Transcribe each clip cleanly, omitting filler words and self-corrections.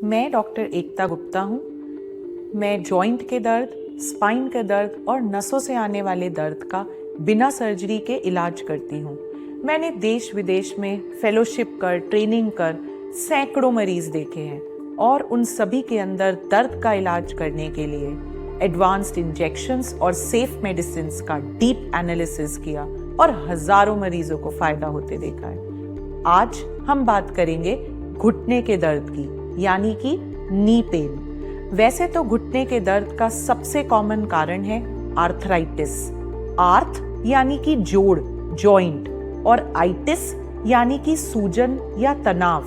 मैं डॉक्टर एकता गुप्ता हूँ। मैं जॉइंट के दर्द, स्पाइन के दर्द और नसों से आने वाले दर्द का बिना सर्जरी के इलाज करती हूँ। मैंने देश विदेश में फेलोशिप कर, ट्रेनिंग कर सैकड़ों मरीज देखे हैं और उन सभी के अंदर दर्द का इलाज करने के लिए एडवांस्ड इंजेक्शंस और सेफ मेडिसिन्स का डीप एनालिसिस किया और हजारों मरीजों को फायदा होते देखा है। आज हम बात करेंगे घुटने के दर्द की, यानी कि नी पेन। वैसे तो घुटने के दर्द का सबसे कॉमन कारण है आर्थराइटिस। आर्थ यानी कि जोड़, जॉइंट, और आइटिस यानी कि सूजन या तनाव।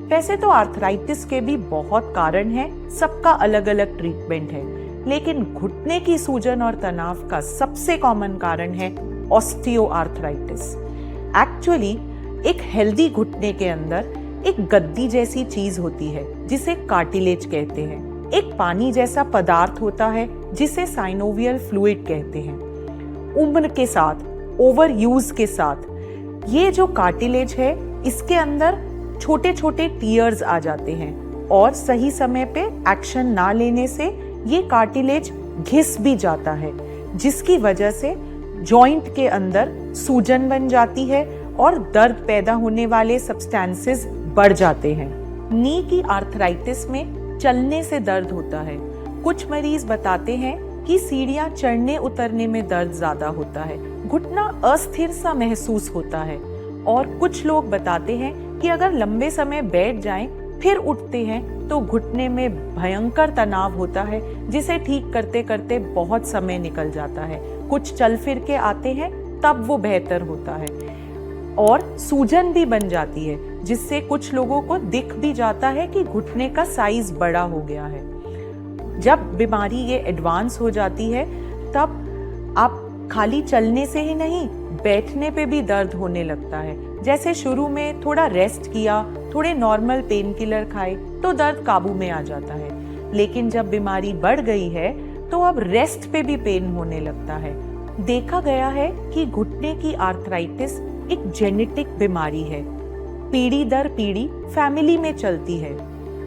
वैसे तो आर्थराइटिस के भी बहुत कारण हैं, सबका अलग अलग ट्रीटमेंट है, लेकिन घुटने की सूजन और तनाव का सबसे कॉमन कारण है ऑस्टियोआर्थराइटिस। एक्चुअली एक हेल्दी घुटने के अंदर एक गद्दी जैसी चीज होती है जिसे कार्टिलेज कहते हैं। एक पानी जैसा पदार्थ होता है जिसे साइनोवियल फ्लूइड कहते हैं। उम्र के साथ, ओवर यूज के साथ ये जो कार्टिलेज है, इसके अंदर छोटे छोटे टीयर्स आ जाते हैं और सही समय पे एक्शन ना लेने से ये कार्टिलेज घिस भी जाता है, जिसकी वजह से जॉइंट के अंदर सूजन बन जाती है और दर्द पैदा होने वाले सब्सटेंसेस बढ़ जाते हैं। नी की आर्थराइटिस में चलने से दर्द होता है। कुछ मरीज बताते हैं कि सीढ़ियां चढ़ने उतरने में दर्द ज्यादा होता है, घुटना अस्थिर सा महसूस होता है, और कुछ लोग बताते हैं कि अगर लंबे समय बैठ जाएं फिर उठते हैं तो घुटने में भयंकर तनाव होता है, जिसे ठीक करते करते बहुत समय निकल जाता है। कुछ चल फिर के आते हैं तब वो बेहतर होता है, और सूजन भी बन जाती है, जिससे कुछ लोगों को दिख भी जाता है कि घुटने का साइज बड़ा हो गया है। जब बीमारी ये एडवांस हो जाती है तब आप खाली चलने से ही नहीं, बैठने पे भी दर्द होने लगता है। जैसे शुरू में थोड़ा रेस्ट किया, थोड़े नॉर्मल पेन किलर खाए तो दर्द काबू में आ जाता है, लेकिन जब बीमारी बढ़ गई है तो अब रेस्ट पे भी पेन होने लगता है। देखा गया है कि घुटने की आर्थराइटिस एक जेनेटिक बीमारी है, पीढ़ी दर पीढ़ी फैमिली में चलती है।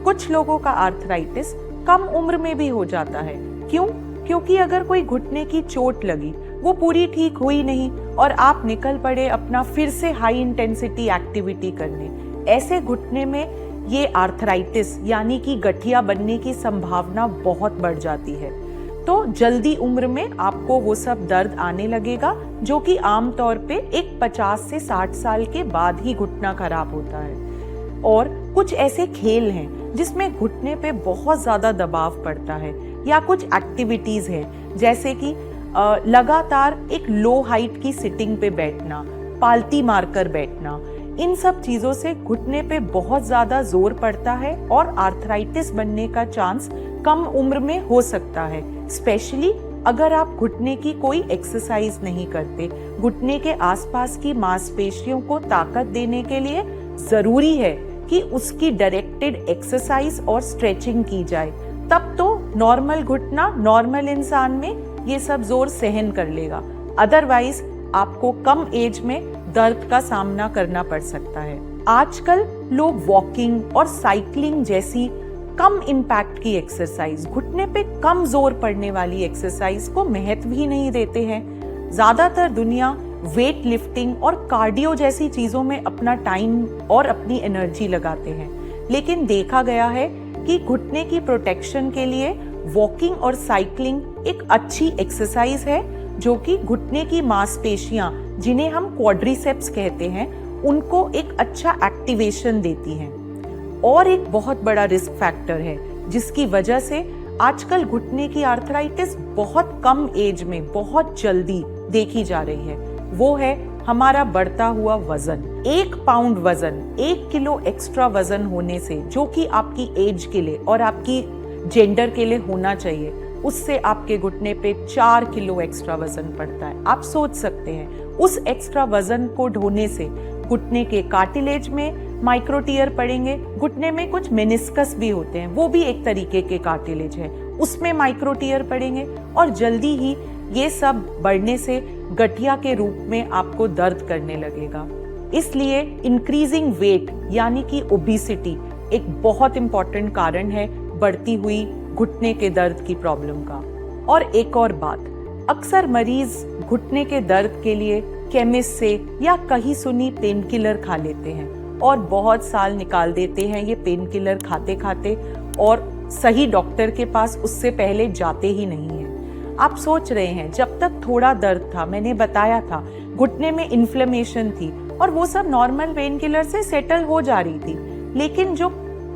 कुछ लोगों का आर्थराइटिस कम उम्र में भी हो जाता है। क्यों? क्योंकि अगर कोई घुटने की चोट लगी, वो पूरी ठीक हुई नहीं और आप निकल पड़े अपना फिर से हाई इंटेंसिटी एक्टिविटी करने, ऐसे घुटने में ये आर्थराइटिस यानी कि गठिया बनने की संभावना बहुत बढ़ जाती है। तो जल्दी उम्र में आपको वो सब दर्द आने लगेगा, जो कि आमतौर पे एक 50 से 60 साल के बाद ही घुटना खराब होता है। और कुछ ऐसे खेल हैं जिसमें घुटने पे बहुत ज्यादा दबाव पड़ता है, या कुछ एक्टिविटीज हैं जैसे कि लगातार एक लो हाइट की सिटिंग पे बैठना, पालती मारकर बैठना। इन सब चीजों से घुटने पे बहुत ज्यादा जोर पड़ता है और आर्थराइटिस बनने का चांस कम उम्र में हो सकता है, स्पेशली अगर आप घुटने की कोई एक्सरसाइज नहीं करते। घुटने के आसपास की मांसपेशियों को ताकत देने के लिए जरूरी है कि उसकी डायरेक्टेड एक्सरसाइज और स्ट्रेचिंग की जाए, तब तो नॉर्मल घुटना नॉर्मल इंसान में ये सब जोर सहन कर लेगा। अदरवाइज आपको कम एज में दर्द का सामना करना पड़ सकता है। आजकल लोग वॉकिंग और साइकिलिंग जैसी कम इम्पैक्ट की एक्सरसाइज, घुटने पे कम जोर पड़ने वाली एक्सरसाइज को महत्व ही नहीं देते हैं। ज्यादातर दुनिया वेट लिफ्टिंग और कार्डियो जैसी चीजों में अपना टाइम और अपनी एनर्जी लगाते हैं, लेकिन देखा गया है कि घुटने की प्रोटेक्शन के लिए वॉकिंग और साइकिलिंग एक अच्छी एक्सरसाइज है, जो कि घुटने की मांसपेशियां, जिन्हें हम क्वाड्रिसेप्स कहते हैं, उनको एक अच्छा एक्टिवेशन देती हैं। और एक बहुत बड़ा रिस्क फैक्टर है जिसकी वजह से आजकल घुटने की आर्थराइटिस बहुत कम एज में बहुत जल्दी देखी जा रही है, वो है हमारा बढ़ता हुआ वजन। 1 पाउंड वजन, 1 किलो एक्स्ट्रा वजन होने से, जो कि आपकी एज के लिए और आपकी जेंडर के लिए होना चाहिए, उससे आपके घुटने पे 4 किलो एक्स्ट्रा वजन पड़ता है। आप सोच सकते हैं, उस एक्स्ट्रा वजन को ढोने से घुटने के कार्टिलेज में माइक्रोटियर पड़ेंगे। घुटने में कुछ मेनिस्कस भी होते हैं, वो भी एक तरीके के कार्टिलेज है, उसमें माइक्रोटियर पड़ेंगे, और जल्दी ही ये सब बढ़ने से गठिया के रूप में आपको दर्द करने लगेगा। इसलिए इंक्रीजिंग वेट यानी कि ओबेसिटी एक बहुत इम्पॉर्टेंट कारण है बढ़ती हुई घुटने के दर्द की प्रॉब्लम का। और एक और बात, अक्सर मरीज घुटने के दर्द के लिए केमिस्ट से या कहीं सुनी पेन किलर खा लेते हैं और बहुत साल निकाल देते हैं ये पेन किलर खाते खाते, और सही डॉक्टर के पास उससे पहले जाते ही नहीं हैं। आप सोच रहे हैं जब तक थोड़ा दर्द था, मैंने बताया था घुटने में इन्फ्लेमेशन थी और वो सब नॉर्मल पेन किलर से सेटल हो जा रही थी, लेकिन जो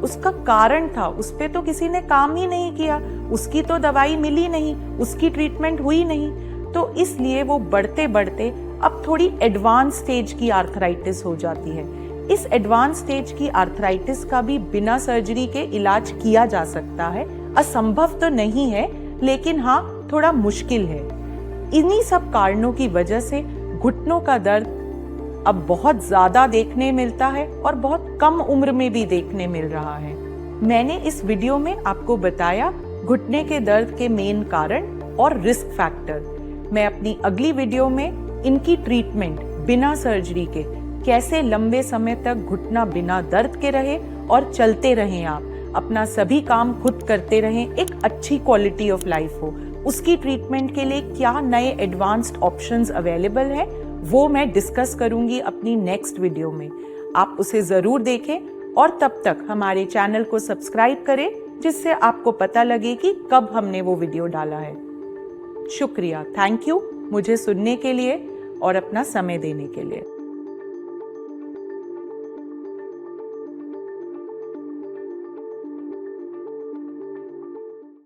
उसका कारण था उस पे तो किसी ने काम ही नहीं किया, उसकी तो दवाई मिली नहीं, उसकी ट्रीटमेंट हुई नहीं। तो इसलिए वो बढ़ते बढ़ते अब थोड़ी एडवांस स्टेज की आर्थराइटिस हो जाती है। इस एडवांस स्टेज की आर्थराइटिस का भी बिना सर्जरी के इलाज किया जा सकता है। असंभव तो नहीं है, लेकिन हाँ थोड़ा मुश्किल है। इन्हीं सब कारणों की वजह से घुटनों का दर्द अब बहुत ज्यादा देखने मिलता है और बहुत कम उम्र में भी देखने मिल रहा है। मैंने इस वीडियो में आपको बताया घुटने के दर्द के मेन कारण और रिस्क फैक्टर। मैं अपनी अगली वीडियो में इनकी ट्रीटमेंट बिना सर्जरी के कैसे लंबे समय तक घुटना बिना दर्द के रहे और चलते रहें, आप अपना सभी काम खुद करते रहें, एक अच्छी क्वालिटी ऑफ लाइफ हो, उसकी ट्रीटमेंट के लिए क्या नए एडवांस्ड ऑप्शंस अवेलेबल है, वो मैं डिस्कस करूंगी अपनी नेक्स्ट वीडियो में। आप उसे जरूर देखें और तब तक हमारे चैनल को सब्सक्राइब करें, जिससे आपको पता लगे कि कब हमने वो वीडियो डाला है। शुक्रिया, थैंक यू मुझे सुनने के लिए और अपना समय देने के लिए।